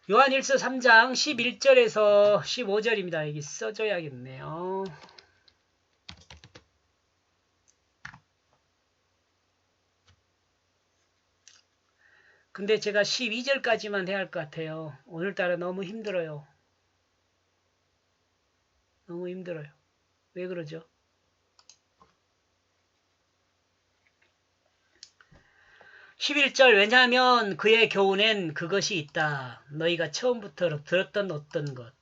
요한일서 3장 11절에서 15절입니다. 여기 써줘야겠네요. 근데 제가 12절까지만 해야 할 것 같아요. 오늘따라 너무 힘들어요. 너무 힘들어요. 왜 그러죠? (11절) 왜냐하면 그의 교훈엔 그것이 있다. 너희가 처음부터 들었던 어떤 것.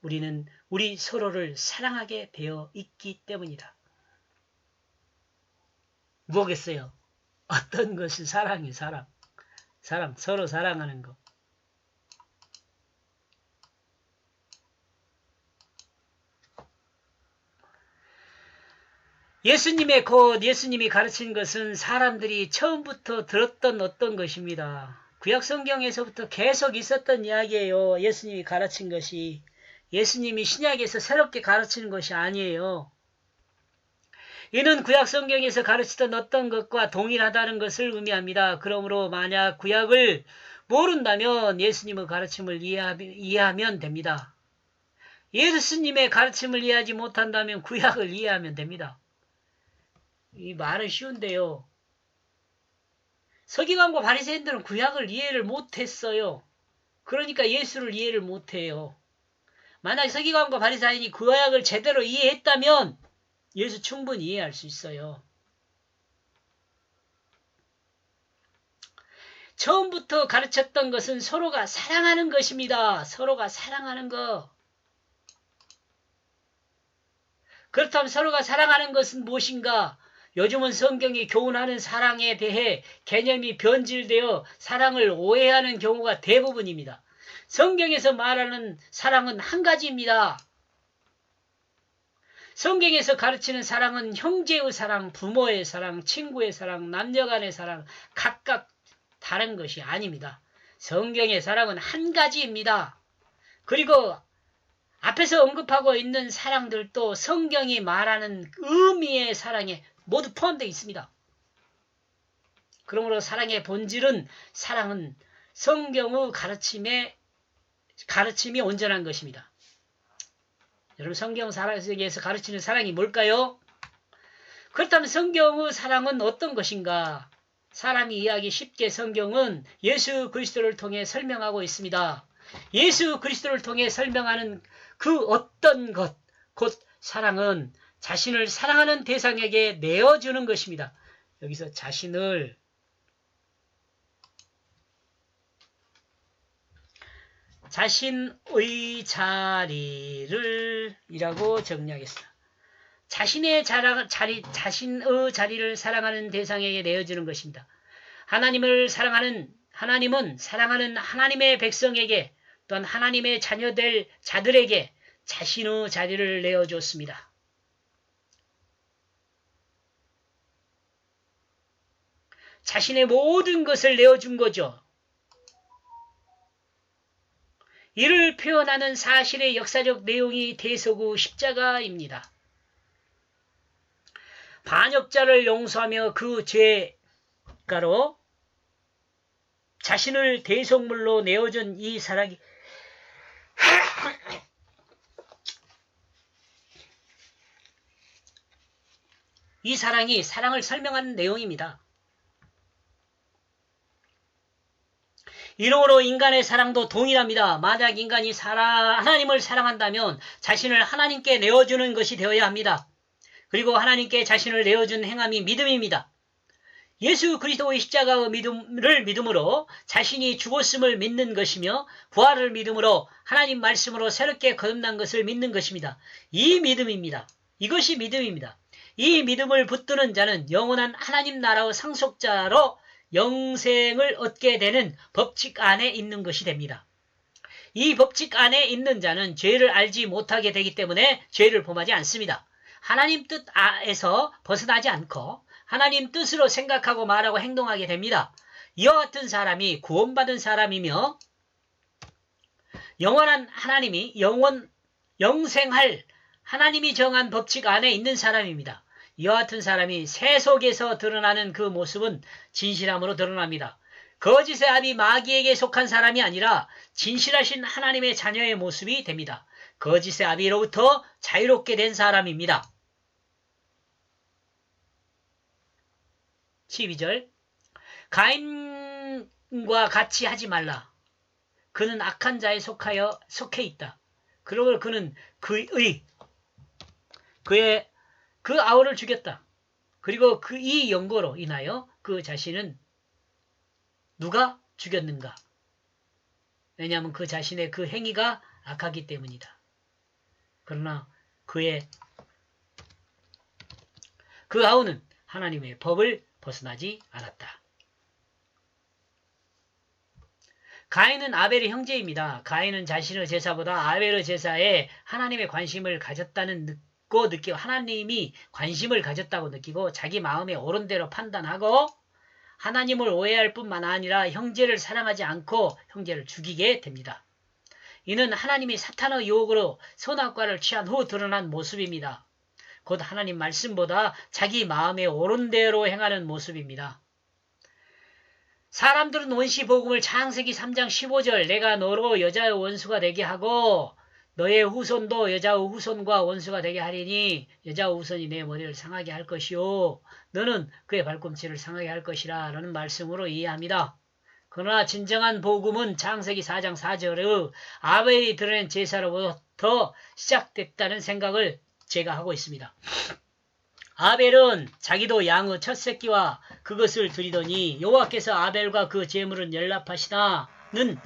우리는 우리 서로를 사랑하게 되어 있기 때문이다. 뭐겠어요? 어떤 것이 사랑이 사랑. 서로 사랑하는 것. 예수님이 가르친 것은 사람들이 처음부터 들었던 어떤 것입니다. 구약 성경에서부터 계속 있었던 이야기예요. 예수님이 가르친 것이. 예수님이 신약에서 새롭게 가르치는 것이 아니에요. 이는 구약 성경에서 가르치던 어떤 것과 동일하다는 것을 의미합니다. 그러므로 만약 구약을 모른다면 예수님의 가르침을 이해하면 됩니다. 예수님의 가르침을 이해하지 못한다면 구약을 이해하면 됩니다. 이 말은 쉬운데요. 서기관과 바리새인들은 구약을 이해를 못했어요. 그러니까 예수를 이해를 못해요. 만약 서기관과 바리새인이 구약을 제대로 이해했다면 예수 충분히 이해할 수 있어요. 처음부터 가르쳤던 것은 서로가 사랑하는 것입니다. 서로가 사랑하는 것. 그렇다면 서로가 사랑하는 것은 무엇인가? 요즘은 성경이 교훈하는 사랑에 대해 개념이 변질되어 사랑을 오해하는 경우가 대부분입니다. 성경에서 말하는 사랑은 한 가지입니다. 성경에서 가르치는 사랑은 형제의 사랑, 부모의 사랑, 친구의 사랑, 남녀간의 사랑 각각 다른 것이 아닙니다. 성경의 사랑은 한 가지입니다. 그리고 앞에서 언급하고 있는 사랑들도 성경이 말하는 의미의 사랑에 모두 포함되어 있습니다. 그러므로 사랑의 본질은 사랑은 성경의 가르침이 온전한 것입니다. 여러분 성경 사랑에서 가르치는 사랑이 뭘까요? 그렇다면 성경의 사랑은 어떤 것인가? 사람이 이해하기 쉽게 성경은 예수 그리스도를 통해 설명하고 있습니다. 예수 그리스도를 통해 설명하는 그 어떤 것, 곧 사랑은 자신을 사랑하는 대상에게 내어주는 것입니다. 여기서 자신의 자리를 이라고 정리하겠습니다. 자신의 자리를 사랑하는 대상에게 내어주는 것입니다. 하나님은 사랑하는 하나님의 백성에게 또한 하나님의 자녀될 자들에게 자신의 자리를 내어줬습니다. 자신의 모든 것을 내어준 거죠. 이를 표현하는 사실의 역사적 내용이 대소구 십자가입니다. 반역자를 용서하며 그 죄가로 자신을 대속물로 내어준 이 사랑이 이 사랑이 사랑을 설명하는 내용입니다. 이러므로 인간의 사랑도 동일합니다. 만약 인간이 하나님을 사랑한다면 자신을 하나님께 내어주는 것이 되어야 합니다. 그리고 하나님께 자신을 내어준 행함이 믿음입니다. 예수 그리스도의 십자가의 믿음을 믿음으로 자신이 죽었음을 믿는 것이며 부활을 믿음으로 하나님 말씀으로 새롭게 거듭난 것을 믿는 것입니다. 이 믿음입니다. 이것이 믿음입니다. 이 믿음을 붙드는 자는 영원한 하나님 나라의 상속자로 영생을 얻게 되는 법칙 안에 있는 것이 됩니다. 이 법칙 안에 있는 자는 죄를 알지 못하게 되기 때문에 죄를 범하지 않습니다. 하나님 뜻에서 벗어나지 않고 하나님 뜻으로 생각하고 말하고 행동하게 됩니다. 이와 같은 사람이 구원받은 사람이며 영원한 하나님이 영생할 하나님이 정한 법칙 안에 있는 사람입니다. 이와 같은 사람이 세속에서 드러나는 그 모습은 진실함으로 드러납니다. 거짓의 압이 마귀에게 속한 사람이 아니라 진실하신 하나님의 자녀의 모습이 됩니다. 거짓의 압이로부터 자유롭게 된 사람입니다. 12절 가인과 같이 하지 말라. 그는 악한 자에 속해 있다. 그러고 그는 그의 그 아우를 죽였다. 그리고 이 연고로 인하여 그 자신은 누가 죽였는가? 왜냐하면 그 자신의 그 행위가 악하기 때문이다. 그러나 그 아우는 하나님의 법을 벗어나지 않았다. 가인은 아벨의 형제입니다. 가인은 자신의 제사보다 아벨의 제사에 하나님의 관심을 가졌다는 느끼고 하나님이 관심을 가졌다고 느끼고 자기 마음에 옳은 대로 판단하고 하나님을 오해할 뿐만 아니라 형제를 사랑하지 않고 형제를 죽이게 됩니다. 이는 하나님이 사탄의 유혹으로 선악과를 취한 후 드러난 모습입니다. 곧 하나님 말씀보다 자기 마음에 옳은 대로 행하는 모습입니다. 사람들은 원시복음을 창세기 3장 15절 내가 너로 여자의 원수가 되게 하고 너의 후손도 여자의 후손과 원수가 되게 하리니 여자의 후손이 내 머리를 상하게 할 것이요 너는 그의 발꿈치를 상하게 할 것이라 라는 말씀으로 이해합니다. 그러나 진정한 복음은 창세기 4장 4절의 아벨이 드러낸 제사로부터 시작됐다는 생각을 제가 하고 있습니다. 아벨은 자기도 양의 첫 새끼와 그것을 드리더니 여호와께서 아벨과 그 제물은 연락하시나는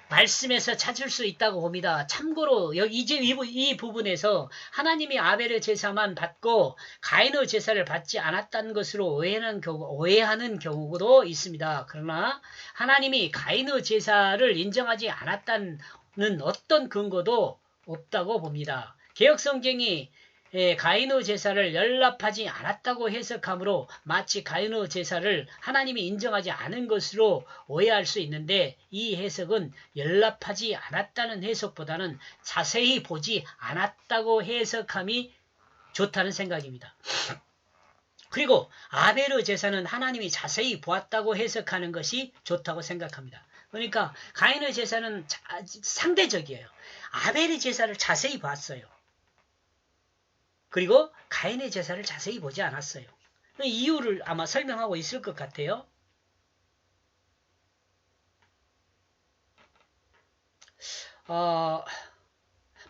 말씀에서 찾을 수 있다고 봅니다. 참고로 이제 이 부분에서 하나님이 아벨의 제사만 받고 가인의 제사를 받지 않았다는 것으로 오해하는 경우도 있습니다. 그러나 하나님이 가인의 제사를 인정하지 않았다는 어떤 근거도 없다고 봅니다. 개역성경이 가인의 제사를 연락하지 않았다고 해석하므로 마치 가인의 제사를 하나님이 인정하지 않은 것으로 오해할 수 있는데 이 해석은 연락하지 않았다는 해석보다는 자세히 보지 않았다고 해석함이 좋다는 생각입니다. 그리고 아벨의 제사는 하나님이 자세히 보았다고 해석하는 것이 좋다고 생각합니다. 그러니까 가인의 제사는 상대적이에요. 아벨의 제사를 자세히 봤어요. 그리고 가인의 제사를 자세히 보지 않았어요. 이유를 아마 설명하고 있을 것 같아요.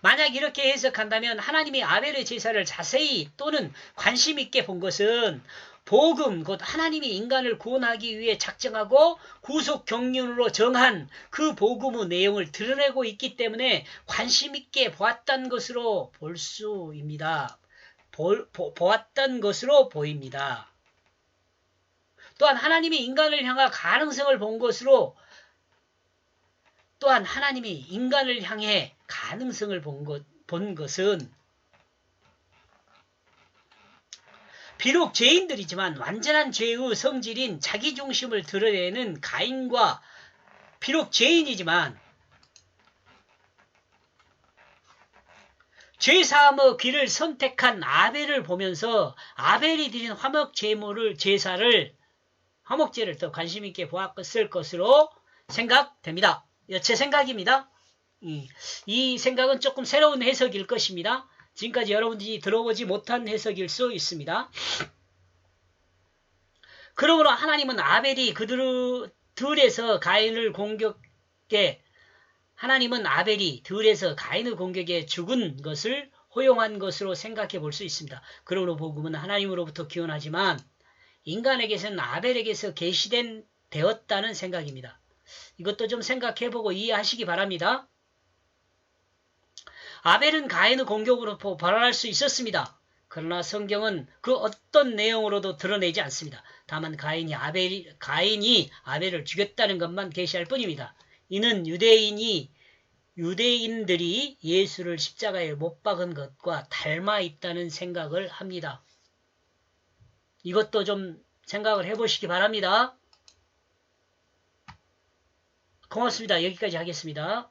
만약 이렇게 해석한다면 하나님이 아벨의 제사를 자세히 또는 관심 있게 본 것은 복음, 곧 하나님이 인간을 구원하기 위해 작정하고 구속 경륜으로 정한 그 복음의 내용을 드러내고 있기 때문에 관심 있게 보았던 것으로 볼 수입니다. 보았던 것으로 보입니다. 또한 하나님이 인간을 향한 가능성을 본 것으로 또한 하나님이 인간을 향해 가능성을 본 것은 비록 죄인들이지만 완전한 죄의 성질인 자기중심을 드러내는 가인과 비록 죄인이지만 죄사함의 길을 선택한 아벨을 보면서 아벨이 드린 화목제를 더 관심있게 보았을 것으로 생각됩니다. 제 생각입니다. 이 생각은 조금 새로운 해석일 것입니다. 지금까지 여러분들이 들어보지 못한 해석일 수 있습니다. 그러므로 하나님은 아벨이 들에서 가인을 공격해 하나님은 아벨이 들에서 가인의 공격에 죽은 것을 허용한 것으로 생각해 볼 수 있습니다. 그러므로 복음은 하나님으로부터 기원하지만 인간에게서는 아벨에게서 되었다는 생각입니다. 이것도 좀 생각해보고 이해하시기 바랍니다. 아벨은 가인의 공격으로부터 벌어날 수 있었습니다. 그러나 성경은 그 어떤 내용으로도 드러내지 않습니다. 다만 가인이 아벨을 죽였다는 것만 계시할 뿐입니다. 이는 유대인들이 예수를 십자가에 못 박은 것과 닮아 있다는 생각을 합니다. 이것도 좀 생각을 해보시기 바랍니다. 고맙습니다. 여기까지 하겠습니다.